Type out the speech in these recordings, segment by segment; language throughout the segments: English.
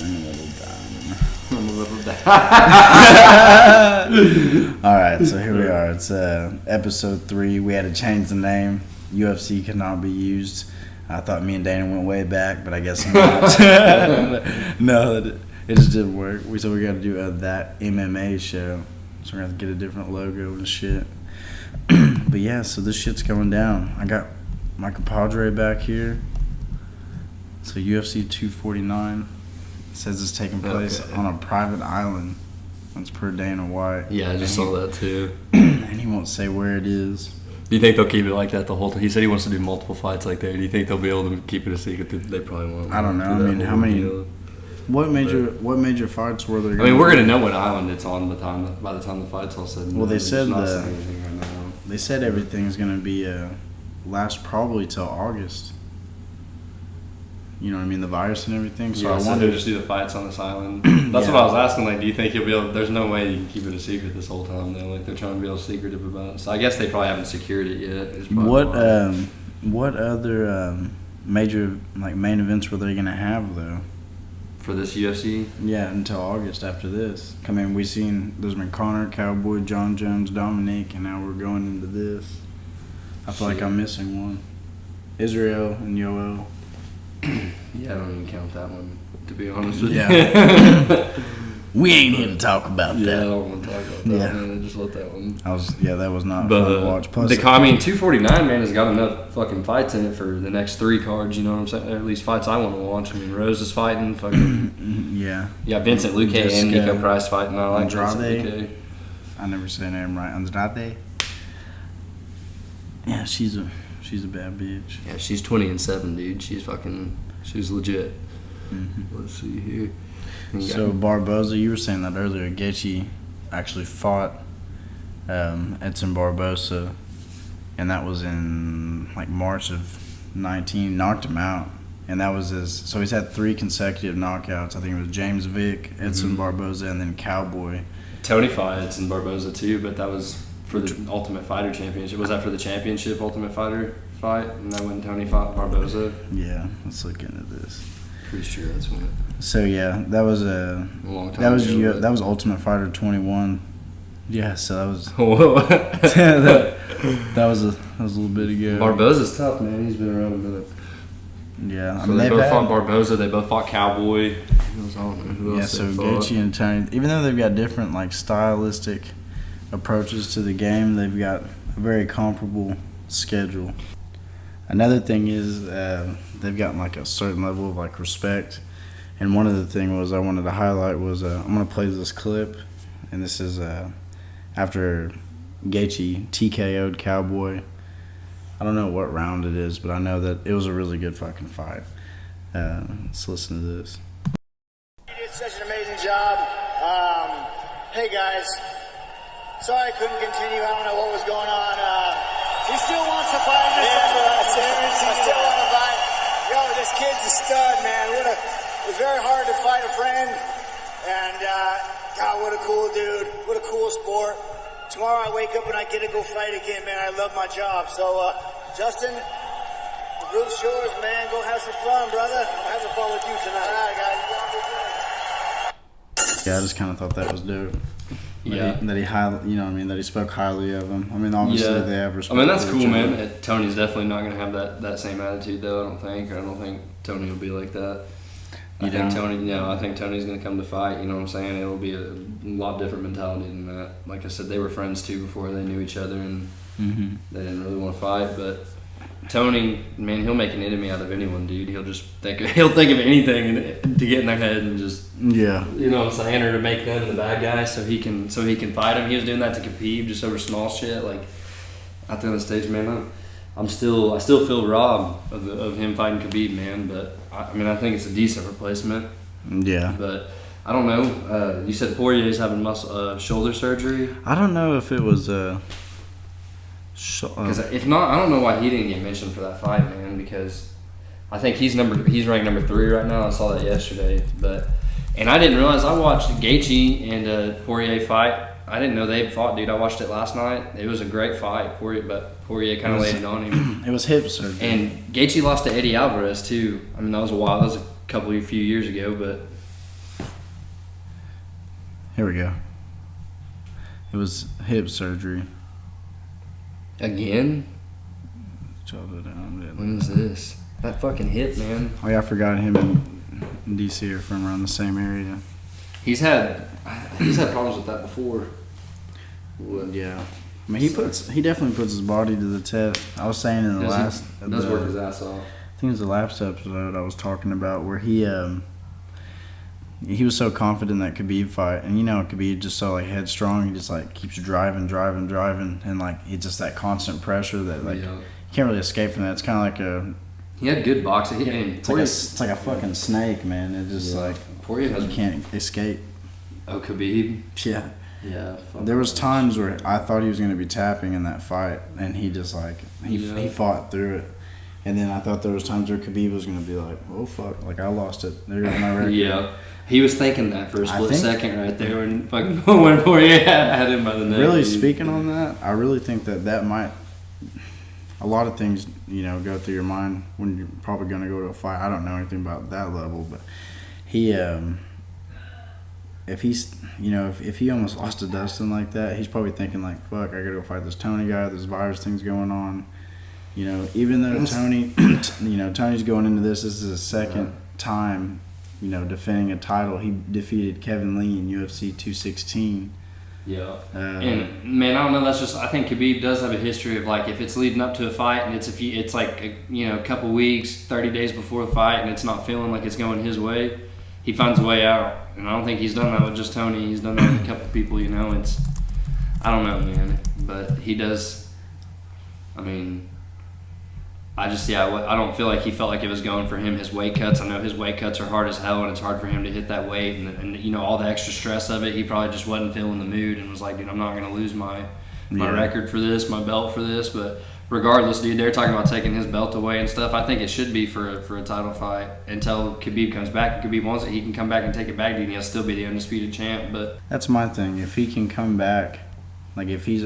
I'm a little down. Alright, so here we are. It's episode 3. We had to change the name. UFC cannot be used. I thought me and Dana went way back, but I guess not. No, it just didn't work. So we got to do that MMA show. So we're going to have to get a different logo and shit. But yeah, so this shit's going down. I got my compadre back here. So UFC249 says it's taking place on a private island. That's per Dana White. Yeah, I just saw that too. And he won't say where it is. Do you think they'll keep it like that the whole time? He said he wants to do multiple fights like that. Do you think they'll be able to keep it a secret? They probably won't. I don't know. I mean, how many? What major fights were there? I mean, we're gonna know what island it's on by the time the fight's all said and done. Well, they said right now. They said everything's gonna be last probably till August. You know what I mean? The virus and everything. So yeah, I so wanted to just do the fights on this island. That's what I was asking. Like, do you think you'll be able? There's no way you can keep it a secret this whole time. Though, like they're trying to be all secretive about it. So I guess they probably haven't secured it yet. What other major main events were they gonna have though? For this UFC? Yeah, until August after this. I mean, there's been Conor, Cowboy, John Jones, Dominique, and now we're going into this. I feel like I'm missing one. Israel and Yoel. Yeah, I don't even count that one, to be honest with you. Yeah. We ain't here to talk about that. Yeah, I don't want to talk about that, man. I just let that one. That was not fun to watch. Plus, 249, man, has got enough fucking fights in it for the next 3 cards, you know what I'm saying? Or at least fights I want to watch. I mean, Rose is fighting, fucking... Yeah. Yeah, Vincent Luque and Nico Price fighting. I like Vincent Luque. I never say her name right. Andrade? Yeah, she's a bad bitch. Yeah, she's 20-7, dude. She's legit. Mm-hmm. Let's see here. So Barboza, you were saying that earlier. Gaethje actually fought Edson Barboza, and that was in March of 19. Knocked him out, and that was his. So he's had 3 consecutive knockouts. I think it was James Vick, Edson Barboza, and then Cowboy. Tony fought Edson Barboza too, but that was for the Ultimate Fighter Championship. Was that for the championship Ultimate Fighter fight? And that when Tony fought Barboza? Yeah, let's look into this. Pretty sure that's when. So yeah, that was a long time. That was Ultimate Fighter 21. Yeah, so that was. that was a little bit ago. Barboza's tough, man. He's been around a minute. Yeah, so they both fought Barboza. They both fought Cowboy. Who else so Gaethje and Tony, even though they've got different stylistic approaches to the game, they've got a very comparable schedule. Another thing is they've got a certain level of respect, and one of the things I wanted to highlight was I'm gonna play this clip, and this is after Gaethje TKO'd Cowboy. I don't know what round it is, but I know that it was a really good fucking fight. Let's listen to this. You did such an amazing job. Hey guys, sorry I couldn't continue. I don't know what was going on. He still wants to fight. I still want to fight. Yo, this kid's a stud, man. It was very hard to fight a friend. And, God, what a cool dude. What a cool sport. Tomorrow I wake up and I get to go fight again, man. I love my job. So, Justin, the roof's yours, man. Go have some fun, brother. I'm having fun with you tonight. All right, guys. Yeah, I just kind of thought that was dope. Yeah, that he spoke highly of him. I mean, obviously they have respect. I mean, that's cool, man. Tony's definitely not gonna have that same attitude, though. I don't think Tony will be like that. I think Tony's gonna come to fight. You know what I'm saying? It'll be a lot different mentality than that. Like I said, they were friends too before they knew each other, and they didn't really want to fight. But Tony, man, he'll make an enemy out of anyone, dude. He'll think of anything to get in their head and just you know what I'm saying, or to make them the bad guy so he can fight him. He was doing that to Khabib just over small shit. Out there on the stage, man, I still feel robbed of him fighting Khabib, man. But I mean, I think it's a decent replacement. Yeah. But I don't know. You said Poirier's having shoulder surgery. I don't know if it was because if not, I don't know why he didn't get mentioned for that fight, man. Because I think he's ranked number 3 right now. I saw that yesterday, and I didn't realize I watched Gaethje and Poirier fight. I didn't know they fought, dude. I watched it last night. It was a great fight, Poirier kind of laid it on him. It was hip surgery. And Gaethje lost to Eddie Alvarez too. I mean, that was a few years ago, but Here we go. It was hip surgery. Again? Childhood down. When is this? That fucking hip, man. Oh yeah, I forgot him and DC are from around the same area. He's had problems with that before. Well, yeah. I mean, he definitely puts his body to the test. I was saying in the last, he does work his ass off. I think it was the last episode I was talking about where he was so confident that Khabib fight, and Khabib just so like headstrong. He just like keeps driving, and like it's just that constant pressure that like you can't really escape from that. It's kind of like he had good boxing. It's like a fucking snake, man. It just like you can't escape. Oh, Khabib. Yeah. Yeah. There was times where I thought he was going to be tapping in that fight, and he just like he fought through it. And then I thought there was times where Khabib was going to be like, "Oh fuck!" Like I lost it. There goes my record. Yeah, he was thinking that for a split second right there when fucking when Poirier had him by the neck. Really, speaking on that, I really think that might. A lot of things, go through your mind when you're probably going to go to a fight. I don't know anything about that level, but he, if he almost lost to Dustin like that, he's probably thinking like, "Fuck, I got to go fight this Tony guy. This virus thing's going on." Even though Tony's going into this is his second time, defending a title. He defeated Kevin Lee in UFC 216. Yeah. And man, I don't know. That's just I think Khabib does have a history of like if it's leading up to a fight and it's like a couple weeks, 30 days before the fight, and it's not feeling like it's going his way, he finds a way out. And I don't think he's done that with just Tony. He's done that with a couple people. It's I don't know, man, but he does. I mean. I don't feel like he felt like it was going for him. His weight cuts, I know his weight cuts are hard as hell, and it's hard for him to hit that weight, and all the extra stress of it. He probably just wasn't feeling the mood and was like, dude, I'm not going to lose my record for this, my belt for this. But regardless, dude, they're talking about taking his belt away and stuff. I think it should be for a title fight until Khabib comes back. If Khabib wants it, he can come back and take it back, dude, and he'll still be the undisputed champ. But that's my thing. If he can come back, like if he's,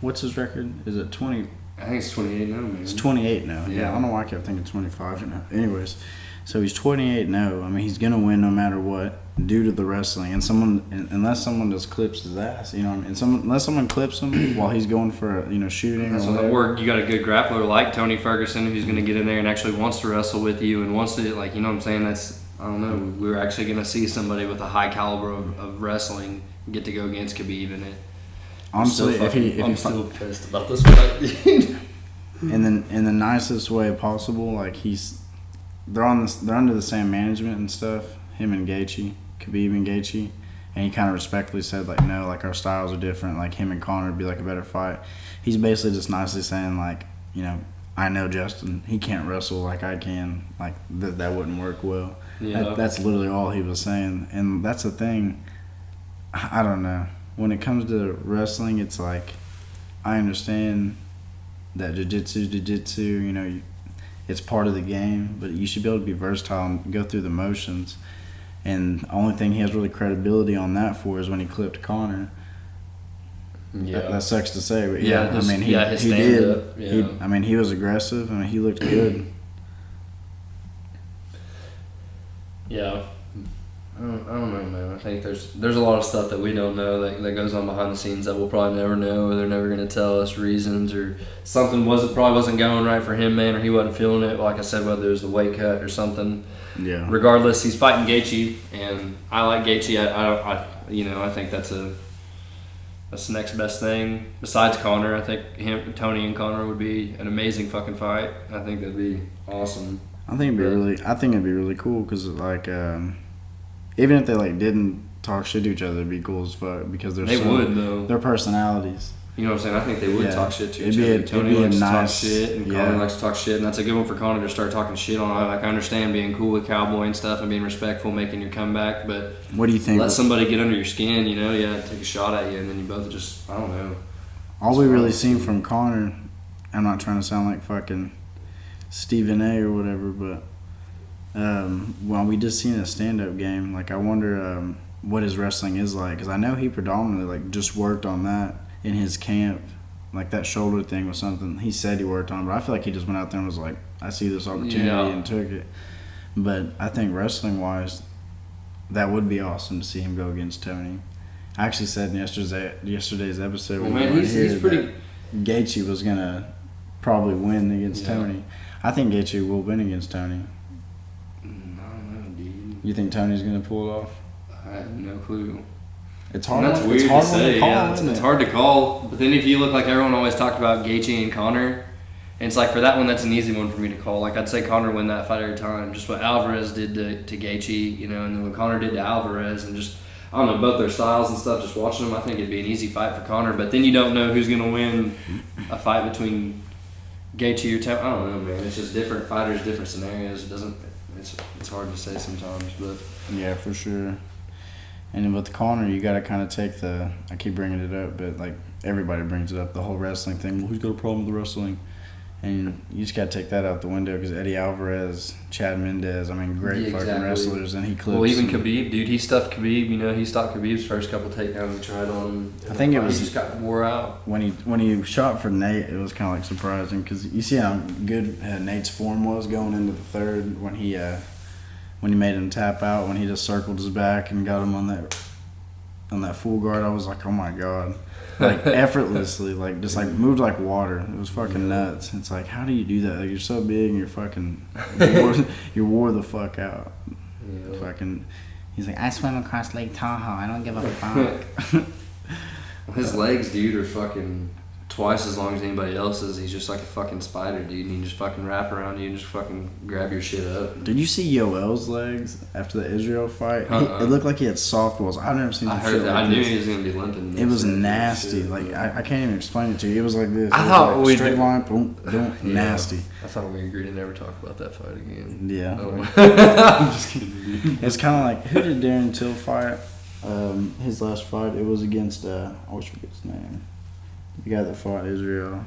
what's his record? Is it 20? I think it's 28 now, man. It's 28 now. Yeah, I don't know why I kept thinking 25 now. Anyways, so he's 28 now. I mean, he's gonna win no matter what due to the wrestling. And unless someone just clips his ass, unless someone clips him while he's going for shooting. Or you got a good grappler like Tony Ferguson who's gonna get in there and actually wants to wrestle with you and wants to what I'm saying. That's I don't know. We're actually gonna see somebody with a high caliber of wrestling get to go against Khabib in it. Honestly, I'm still pissed about this fight. in the nicest way possible, like they're under the same management and stuff. Him and Gaethje, Khabib and Gaethje, and he kind of respectfully said like, no, like our styles are different. Like him and Conor would be like a better fight. He's basically just nicely saying like, I know Justin, he can't wrestle like I can. Like that wouldn't work well. Yeah. That's literally all he was saying, and that's the thing. I don't know. When it comes to wrestling, it's like I understand that jiu-jitsu, it's part of the game, but you should be able to be versatile and go through the motions. And the only thing he has really credibility on that for is when he clipped Conor. Yeah, that sucks to say, but he did. Yeah. He was aggressive. He looked good. Yeah. I don't know, man. I think there's a lot of stuff that we don't know that goes on behind the scenes that we'll probably never know, or they're never going to tell us reasons, or something probably wasn't going right for him, man, or he wasn't feeling it. Like I said, whether it was the weight cut or something. Yeah. Regardless, he's fighting Gaethje, and I like Gaethje. I think that's the next best thing besides Conor. I think Tony and Conor would be an amazing fucking fight. I think that'd be awesome. I think it'd be really cool because even if they didn't talk shit to each other, it'd be cool as fuck because their personalities. You know what I'm saying? I think they would talk shit to each other. Tony likes to talk shit, and Conor likes to talk shit, and that's a good one for Conor to start talking shit on. I understand being cool with Cowboy and stuff and being respectful, making your comeback, but what do you think? Let somebody get under your skin, take a shot at you, and then you both just, I don't know. All we really seen from Conor, I'm not trying to sound like fucking Stephen A. or whatever, but we just seen a stand-up game. I wonder what his wrestling is like, because I know he predominantly just worked on that in his camp. That shoulder thing was something he said he worked on, but I feel like he just went out there and was like, I see this opportunity and took it. But I think wrestling-wise, that would be awesome to see him go against Tony. I actually said in yesterday's episode. Well, man, he's pretty. Gaethje was gonna probably win against Tony. I think Gaethje will win against Tony. I don't know, dude. You think Tony's gonna pull it off? I have no clue. It's hard. And that's weird to say. It's hard to call. But then if you look like everyone always talked about Gaethje and Conor, and it's like for that one, that's an easy one for me to call. Like I'd say Conor win that fight every time. Just what Alvarez did to Gaethje, and then what Conor did to Alvarez, and just I don't know both their styles and stuff. Just watching them, I think it'd be an easy fight for Conor. But then you don't know who's gonna win a fight between Gaethje or Tony. I don't know, man. It's just different fighters, different scenarios. It doesn't. It's hard to say sometimes, but yeah, for sure. And then with Conor, you got to kind of take I keep bringing it up, but like everybody brings it up, the whole wrestling thing. Well, who's got a problem with the wrestling? And you just got to take that out the window because Eddie Alvarez, Chad Mendez, great fucking wrestlers, and he clips. Well, even Khabib, dude, he stuffed Khabib. He stopped Khabib's first couple takedowns he tried on him. I think it was he just got wore out. When he shot for Nate, it was kind of like surprising because you see how good Nate's form was going into the third when he made him tap out, when he just circled his back and got him on that full guard. I was like, oh my god. Like effortlessly, like just like moved like water. It was fucking nuts. It's like, how do you do that? Like, you're so big and you're fucking you wore the fuck out. Yeah. Fucking, he's like, I swim across Lake Tahoe. I don't give a fuck. His legs, dude, are fucking twice as long as anybody else's. He's just like a fucking spider, dude. And he just fucking wrap around you and just fucking grab your shit up. Did you see Yoel's legs after the Israel fight? It looked like he had softballs. I've never seen. I heard that. I knew he was gonna be limping. It was nasty. Like I can't even explain it to you. It was like this. I thought like we straight line, boom, boom, nasty. I thought we agreed to never talk about that fight again. Yeah. Oh. I'm just kidding. It's kind of like, who did Darren Till fight? His last fight, it was against I always forget his name. The guy that fought Israel.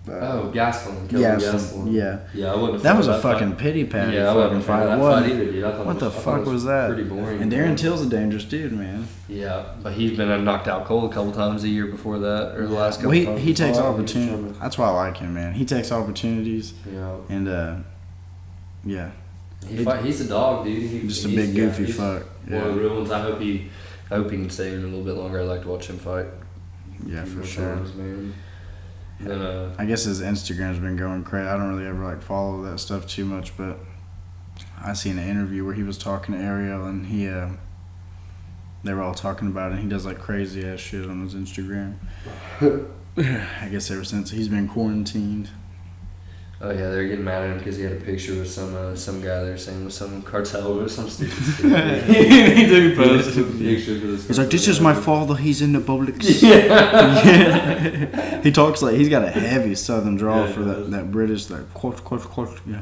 Gastelum. Gastelum. Yeah. Yeah, I wouldn't have. That was a fucking pity patty. Yeah, I wouldn't fight. that fight either, dude. What the fuck was that? Pretty boring. And Darren Till's a dangerous dude, man. Yeah, but he's been knocked out cold a couple times a year before that, or the last couple. Well, he takes opportunities. That's why I like him, man. He takes opportunities. Yeah. And yeah. He's a dog, dude. He's just a big goofy fuck. One of the real ones. I hope he can stay in a little bit longer. I'd like to watch him fight. Yeah, for sure. Times, man. Then, I guess his Instagram's been going crazy. I don't really ever follow that stuff too much, but I seen an interview where he was talking to Ariel, and they were all talking about it. And he does crazy ass shit on his Instagram. I guess ever since he's been quarantined. Oh yeah, they're getting mad at him because he had a picture with some guy they're saying was some cartel or some stupid shit. He did post a picture for this. He's like, "This is my father. He's in the public." Yeah. He talks like he's got a heavy Southern drawl for that British quote. Yeah.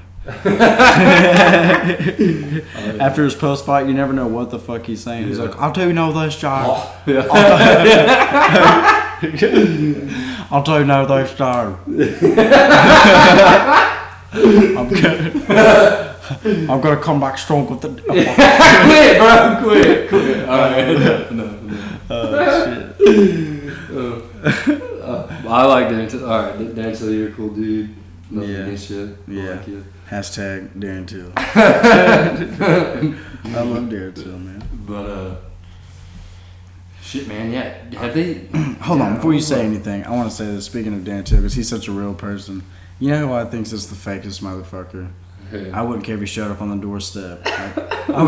After his post fight, you never know what the fuck he's saying. He's like, "I'll tell you no this, John. I'll tell you no this, John. I'm gonna come back strong with the." Quit. All right. No. Shit. I like Dan Till. All right, Dan Till, you're a cool dude. Nothing against you. Yeah. Like you. Hashtag Darren Till. I love Darren Till, man. But shit, man. Yeah. Have they? Hold on, before you say anything, I want to say this. Speaking of Dan Till, because he's such a real person. You know who I think is the fakest motherfucker? Hey. I wouldn't care if he showed up on the doorstep. I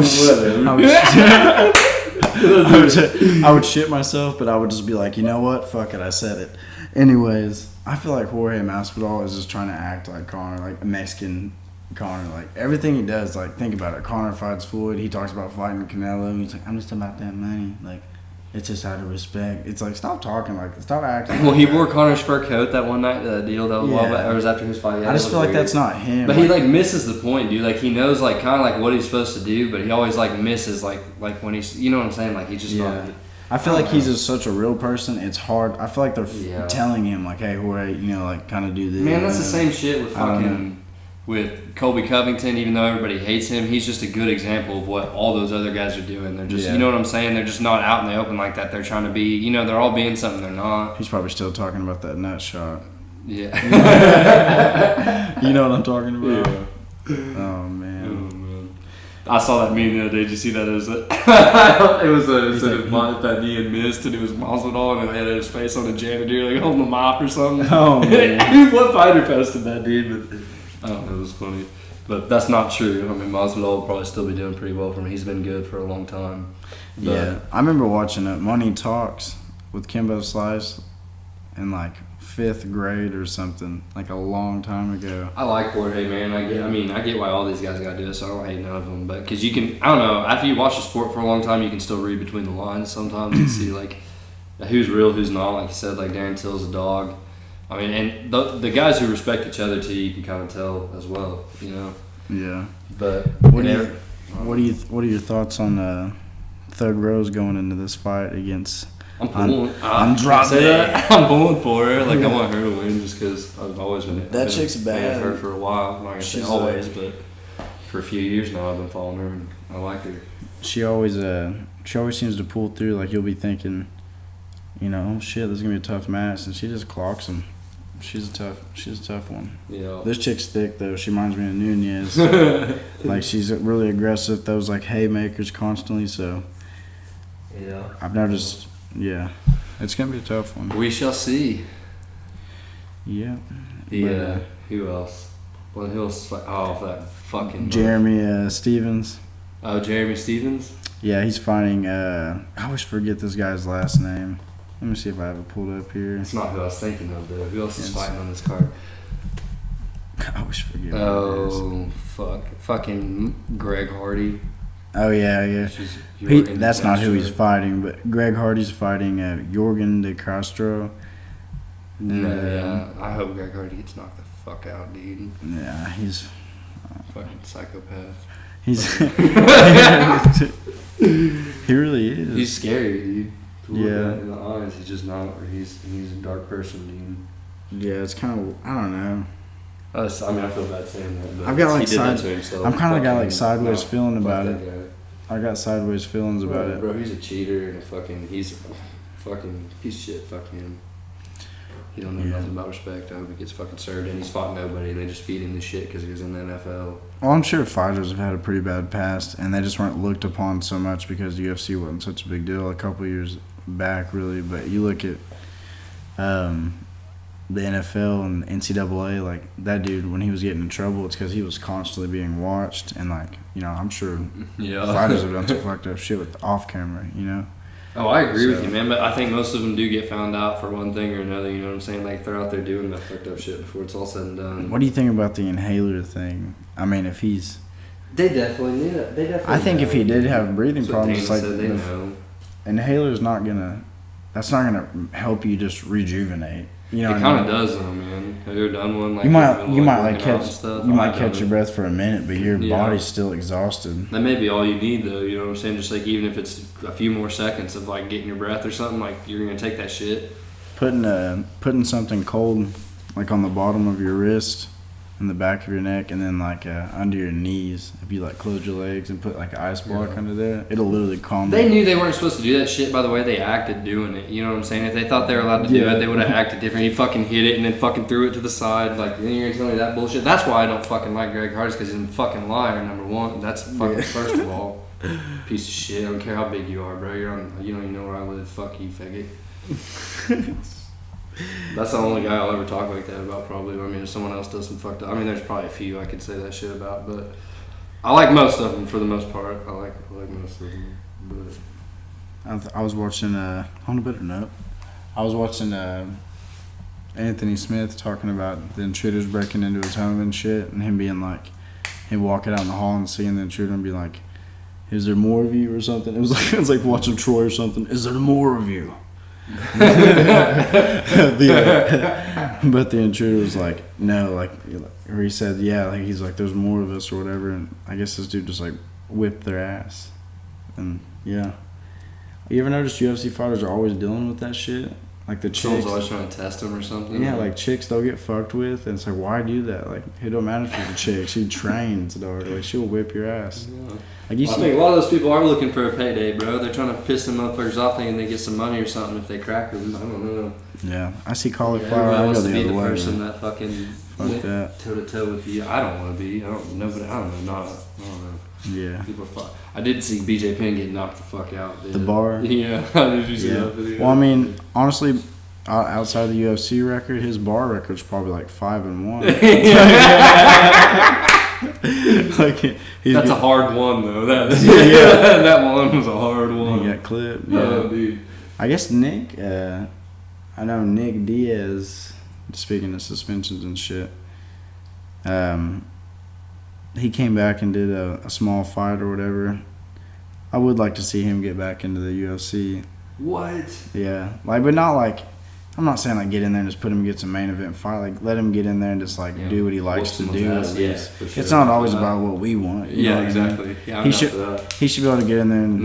would shit myself, but I would just be like, you know what? Fuck it, I said it. Anyways, I feel like Jorge Masvidal is just trying to act like Conor, like a Mexican Conor. Like everything he does, think about it. Conor fights Floyd. He talks about fighting Canelo. He's like, I'm just about that money. It's just out of respect. It's like, stop talking stop acting. Well, he wore Conor's fur coat that one night, the deal that was a while back, or was after his fight. Yeah, I just feel like that's not him. But he misses the point, dude. He knows kind of what he's supposed to do, but he always misses like when he's, you know what I'm saying? He's just not. I feel like he's just such a real person. It's hard. I feel like they're telling him hey, Jorge, kind of do this. Man, that's the same shit with with Colby Covington. Even though everybody hates him, he's just a good example of what all those other guys are doing. They're just, you know what I'm saying? They're just not out in the open like that. They're trying to be, they're all being something they're not. He's probably still talking about that nut shot. Yeah. You know what I'm talking about? Yeah. Oh man. I saw that meme the other day. Did you see that? It was it said if that knee had missed and it was Masvidal and it had his face on a janitor like holding a mop or something. Oh man. What fighter posted that, dude? But I don't know, it was funny. But that's not true. I mean, Masvidal will probably still be doing pretty well for him. He's been good for a long time. But Yeah, I remember watching Money Talks with Kimbo Slice in like 5th grade or something, like a long time ago. I like Jorge, man. I get why all these guys got to do it, so I don't hate none of them. But because you can, I don't know, after you watch the sport for a long time, you can still read between the lines sometimes and see like who's real, who's not. Like you said, like Darren Till's a dog. I mean, and the guys who respect each other too, you can kind of tell as well, you know. Yeah. But What are your thoughts on Third Rose going into this fight against? I'm pulling. Andrade. I'm pulling for her. Like I want her to win just because I've always been. That been chick's a fan bad. of her for a while. I'm not gonna say She's always, but for a few years now, I've been following her and I like her. She always seems to pull through. Like you'll be thinking, you know, oh shit, this is gonna be a tough match, and she just clocks him. She's a tough one. Yeah. This chick's thick though. She reminds me of Nunez. Like she's really aggressive. Those like haymakers constantly. So Yeah. I've noticed. Yeah, it's gonna be a tough one. We shall see. Yeah. Who else? Well, who else? Oh, that fucking Jeremy Stevens. Oh, Jeremy Stevens. Yeah, he's fighting. I always forget this guy's last name. Let me see if I have it pulled up here. That's not who I was thinking of though. Who else is Yes. fighting on this card? I always forget. What it Oh, fucking Greg Hardy. is. Oh yeah. That's not who he's fighting, but Greg Hardy's fighting Jorgen de Castro. No, yeah. I hope Greg Hardy gets knocked the fuck out, dude. Yeah, he's Fucking psychopath. he really is. He's scary, dude. To look Yeah. at in the eyes, he's just not. He's a dark person, dude. Yeah, it's kind of, I don't know. I mean, I feel bad saying that, but I've got, like, he did that side- to himself. I'm kinda got, like, Fucking- sideways no, feeling fuck about that it. guy. I got sideways feelings about it. Bro, he's a cheater and he's a fucking piece of shit. Fuck him. He don't know Yeah. nothing about respect. I hope he gets fucking served, and he's fought nobody, and they just feed him the shit because he was in the NFL. Well, I'm sure fighters have had a pretty bad past, and they just weren't looked upon so much because the UFC wasn't such a big deal a couple years back, really. But you look at the NFL and NCAA, like that dude, when he was getting in trouble, it's because he was constantly being watched, and like, you know, I'm sure Yeah. fighters have done some fucked up shit with off camera, you know. Oh, I agree with So- you, man. But I think most of them do get found out for one thing or another. You know what I'm saying? Like they're out there doing that fucked up shit before it's all said and done. What do you think about the inhaler thing? I mean, if he's, They definitely knew that. They definitely. I think if he did have breathing That's what problems, Dana it's like said, they the know. inhaler's not gonna. That's not gonna help you just rejuvenate. You know, It what I kind of mean? does, though, man. Have you ever done one? Like You might working out catch and stuff? you might I've catch done your it. breath for a minute, but your Yeah. body's still exhausted. That may be all you need, though. You know what I'm saying? Just like even if it's a few more seconds of like getting your breath or something, like you're gonna take that shit. Putting something cold like on the bottom of your wrist, in the back of your neck, and then like under your knees. If you like close your legs and put like an ice block under there, it'll literally calm. They knew they weren't supposed to do that shit. By the way, they acted doing it. You know what I'm saying? If they thought they were allowed to do Yeah. it, they would have acted different. He fucking hit it and then fucking threw it to the side. Like, then you're gonna tell me that bullshit? That's why I don't fucking like Greg Hardy, because he's a fucking liar. Number one, that's fucking Yeah. first of all, piece of shit. I don't care how big you are, bro. You don't even know where I live. Fuck you, faggot. That's the only guy I'll ever talk like that about, probably. I mean, if someone else does some fucked up, I mean, there's probably a few I could say that shit about, but I like most of them for the most part. I like most of them, but. I was watching on a better note. I was watching Anthony Smith talking about the intruders breaking into his home and shit, and him being like, him walking out in the hall and seeing the intruder and be like, "Is there more of you?" or something. It was like watching Troy or something. Is there more of you? But the intruder was like, no, like, or he said, yeah, like he's like, there's more of us or whatever, and I guess this dude just like whipped their ass, and yeah. You ever notice UFC fighters are always dealing with that shit? Like the Someone's chicks, always trying to test them or something. yeah, like chicks they'll get fucked with, and it's like, why do that? Like, it don't matter if she's a chick, she trains, dog. Like, she'll whip your ass. Yeah. Like, you Well, I see, think a lot of those people are looking for a payday, bro. They're trying to piss them motherfuckers off thinking they get some money or something if they crack them. I don't know. yeah, I see cauliflower. Everybody I go wants to the be other the way. person that fucking Fuck that. toe to toe with you. I don't want to be. I don't know. I don't know. Yeah. People I did see BJ Penn get knocked the fuck out. Dude. The bar? Yeah. Did you see that video? Well, I mean, honestly, outside the UFC record, his bar record's probably like 5-1. Like that's a hard one though. That one was a hard one. He got clipped. Yeah. Oh, dude. I guess Nick. I know Nick Diaz. Speaking of suspensions and shit, he came back and did a small fight or whatever. I would like to see him get back into the UFC. What? Yeah, like, but not like. I'm not saying like get in there and just put him against a main event fight. Like let him get in there and just like do what he likes to do. Ass, yeah, for sure. It's not always about what we want. Yeah, exactly. Yeah, he should be able to get in there and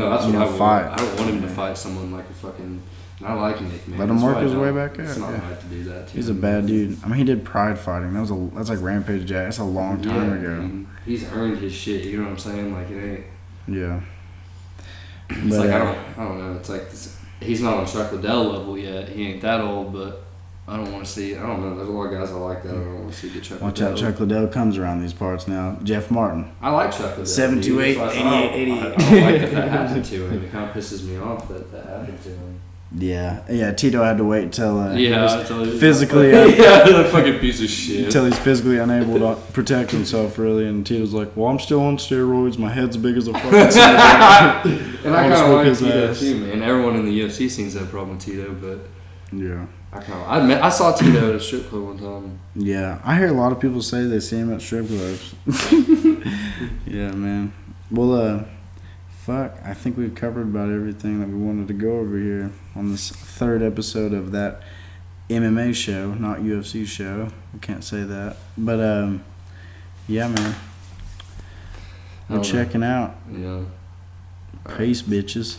fight. I don't want him to fight someone like a fucking. I like Nick, man. Let him work his way back up. It's not right to do that. He's a bad dude. I mean, he did pride fighting. That's like Rampage Jack. That's a long time ago. He's earned his shit. You know what I'm saying? Like it ain't. Yeah. It's like I don't know. It's like he's not on Chuck Liddell level yet. He ain't that old, but I don't want to see. I don't know. There's a lot of guys I like that. I don't want to see get Chuck Watch Liddell. out, Chuck Liddell comes around these parts now. Jeff Martin. I like Chuck Liddell. 728, 88, 88. I don't like that happened to him. It kind of pisses me off that happened to him. Yeah. Tito had to wait till he physically. That fucking piece of shit. Until he's physically unable to protect himself, really. And Tito's like, "Well, I'm still on steroids. My head's big as a fucking." And I kind of like Tito too, man. Everyone in the UFC seems to have a problem with Tito, but yeah. I saw Tito at a strip club one time. Yeah, I hear a lot of people say they see him at strip clubs. Yeah, man. Well, fuck. I think we've covered about everything that we wanted to go over here on this third episode of that MMA show, not UFC show. We can't say that, but yeah, man. We're checking out. Yeah. Peace, bitches.